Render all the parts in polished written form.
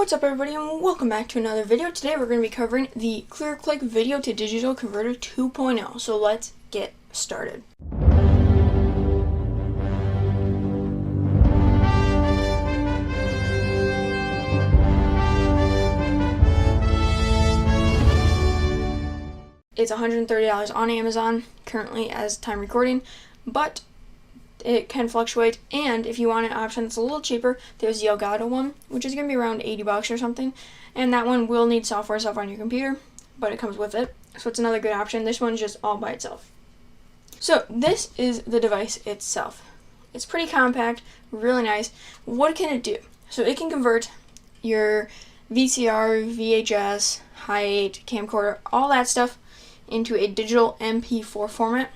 What's up everybody and welcome back to another video. Today we're going to be covering the ClearClick Video to Digital Converter 2.0. So let's get started. It's $130 on Amazon currently as time recording, but it can fluctuate, and if you want an option that's a little cheaper, there's the Elgato one, which is going to be around $80 or something, and that one will need software stuff on your computer, but it comes with it, so it's another good option. This one's just all by itself. So this is the device itself. It's pretty compact, really nice. What can it do? So it can convert your VCR, VHS, Hi8, Camcorder, all that stuff into a digital MP4 format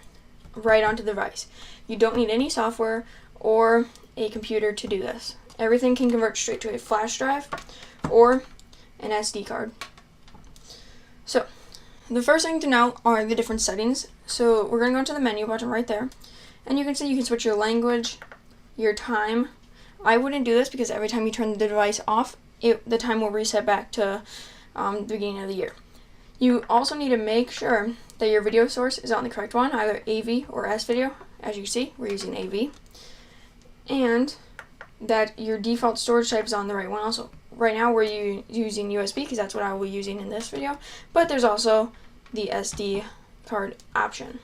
right onto the device. You don't need any software or a computer to do this. Everything can convert straight to a flash drive or an SD card. So, the first thing to know are the different settings. So, we're going to go into the menu button right there. And you can see you can switch your language, your time. I wouldn't do this because every time you turn the device off, the time will reset back to the beginning of the year. You also need to make sure that your video source is on the correct one, either AV or S-Video. As you can see, we're using AV. And that your default storage type is on the right one also. Right now we're using USB because that's what I will be using in this video. But there's also the SD card option.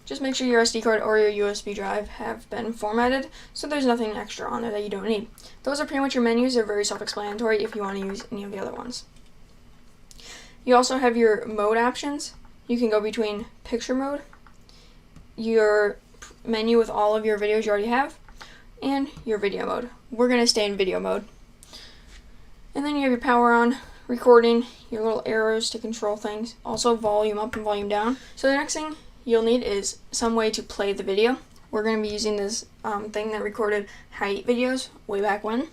Just make sure your SD card or your USB drive have been formatted so there's nothing extra on there that you don't need. Those are pretty much your menus. They're very self-explanatory if you want to use any of the other ones. You also have your mode options. You can go between picture mode, your menu with all of your videos you already have, and your video mode. We're going to stay in video mode. And then you have your power on, recording, your little arrows to control things, also volume up and volume down. So the next thing you'll need is some way to play the video. We're going to be using this thing that recorded Hi8 videos way back when.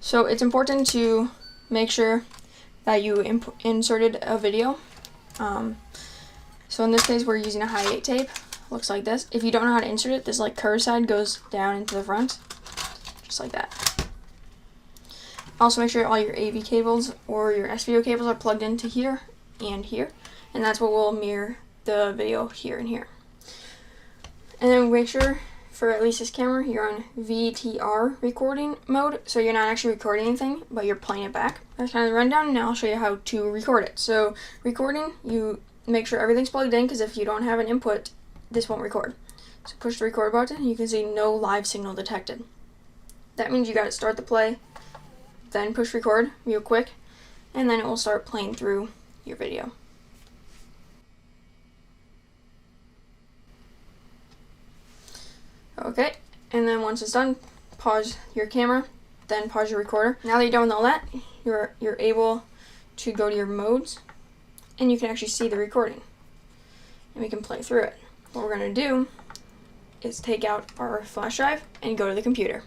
So it's important to make sure that you inserted a video. So in this case we're using a Hi8 tape. Looks like this. If you don't know how to insert it, this like curved side goes down into the front, just like that. Also make sure all your AV cables or your S-Video cables are plugged into here and here, and that's what will mirror the video here and here. And then make sure for at least this camera you're on VTR recording mode, so you're not actually recording anything, but you're playing it back. That's kind of the rundown, and now I'll show you how to record it. So recording, you make sure everything's plugged in, because if you don't have an input, this won't record. So push the record button, and you can see no live signal detected. That means you gotta start the play, then push record real quick, and then it will start playing through your video. Okay, and then once it's done, pause your camera, then pause your recorder. Now that you're done with all that, you're able to go to your modes, and you can actually see the recording, and we can play through it. What we're going to do is take out our flash drive and go to the computer.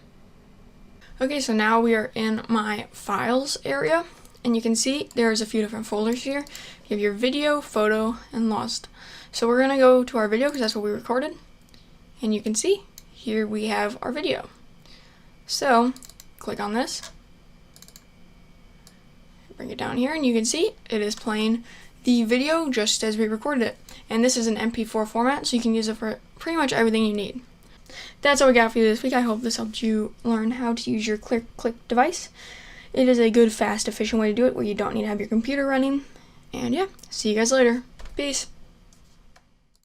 Okay, so now we are in my files area, and you can see there's a few different folders here. You have your video, photo, and lost. So we're going to go to our video because that's what we recorded, and you can see here we have our video. So click on this, bring it down here, and you can see it is playing the video just as we recorded it. And this is an MP4 format, so you can use it for pretty much everything you need. That's all we got for you this week. I hope this helped you learn how to use your ClearClick device. It is a good, fast, efficient way to do it where you don't need to have your computer running. And yeah, see you guys later. Peace.